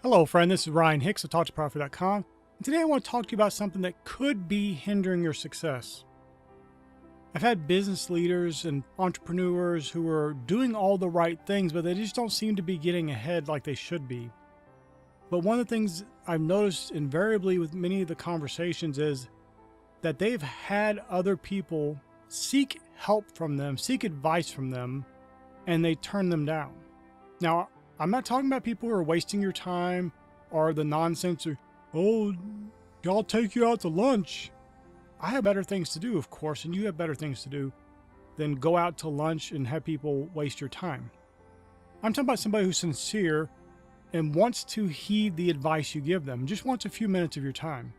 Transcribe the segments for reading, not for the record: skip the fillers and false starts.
Hello, friend. This is Ryan Hicks of TalkToProfit.com. And today I want to talk to you about something that could be hindering your success. I've had business leaders and entrepreneurs who are doing all the right things, but they just don't seem to be getting ahead like they should be. But one of the things I've noticed invariably with many of the conversations is that they've had other people seek help from them, seek advice from them, and they turn them down. Now, I'm not talking about people who are wasting your time or the nonsense of, oh, I'll take you out to lunch. I have better things to do, of course, and you have better things to do than go out to lunch and have people waste your time. I'm talking about somebody who's sincere and wants to heed the advice you give them, just wants a few minutes of your time.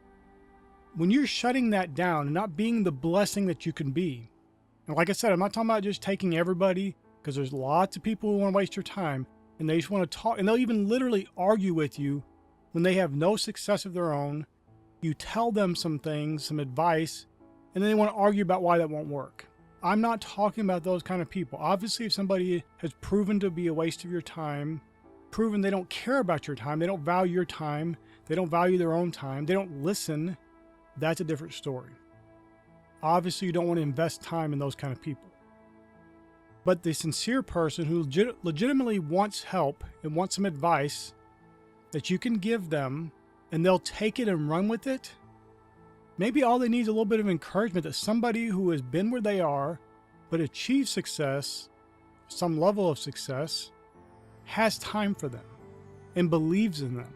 When you're shutting that down and not being the blessing that you can be, and like I said, I'm not talking about just taking everybody, because there's lots of people who want to waste your time, and they just want to talk, and they'll even literally argue with you when they have no success of their own. You tell them some things, some advice, and then they want to argue about why that won't work. I'm not talking about those kind of people. Obviously, if somebody has proven to be a waste of your time, proven they don't care about your time, they don't value your time, they don't value their own time, they don't listen, that's a different story. Obviously, you don't want to invest time in those kind of people. But the sincere person who legitimately wants help and wants some advice that you can give them, and they'll take it and run with it, maybe all they need is a little bit of encouragement that somebody who has been where they are but achieved success, some level of success, has time for them and believes in them.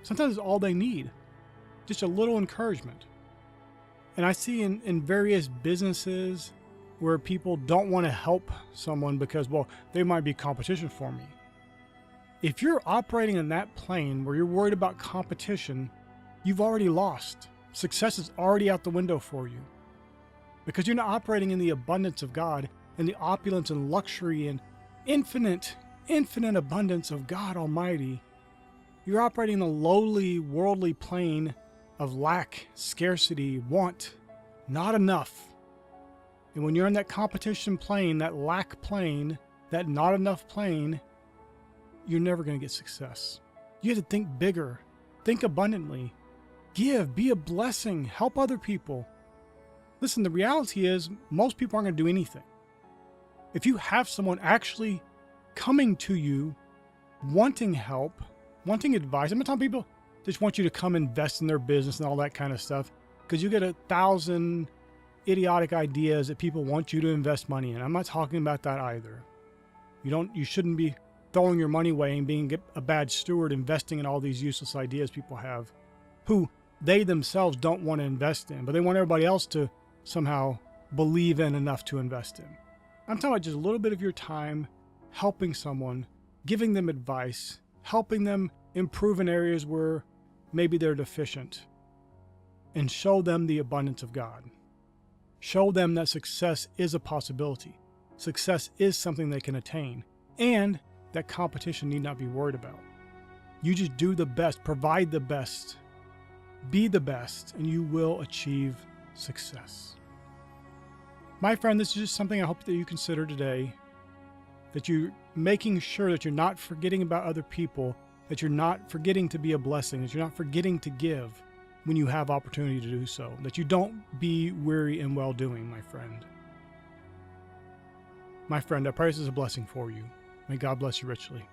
Sometimes it's all they need, just a little encouragement. And I see in various businesses where people don't want to help someone because, well, they might be competition for me. If you're operating in that plane where you're worried about competition, you've already lost. Success is already out the window for you. Because you're not operating in the abundance of God and the opulence and luxury and infinite abundance of God Almighty. You're operating in the lowly, worldly plane of lack, scarcity, want, not enough. And when you're in that competition plane, that lack plane, that not enough plane, you're never going to get success. You have to think bigger, think abundantly, give, be a blessing, help other people. Listen, the reality is most people aren't going to do anything. If you have someone actually coming to you, wanting help, wanting advice, I'm not talking people just want you to come invest in their business and all that kind of stuff, because you get 1,000 idiotic ideas that people want you to invest money in. I'm not talking about that either. You shouldn't be throwing your money away and being a bad steward investing in all these useless ideas people have who they themselves don't want to invest in, but they want everybody else to somehow believe in enough to invest in. I'm talking about just a little bit of your time helping someone, giving them advice, helping them improve in areas where maybe they're deficient, and show them the abundance of God. Show them that success is a possibility. Success is something they can attain, and that competition need not be worried about. You just do the best, provide the best, be the best, and you will achieve success. My friend, this is just something I hope that you consider today, that you're making sure that you're not forgetting about other people, that you're not forgetting to be a blessing, that you're not forgetting to give when you have opportunity to do so, that you don't be weary in well-doing, my friend. My friend, I pray this is a blessing for you. May God bless you richly.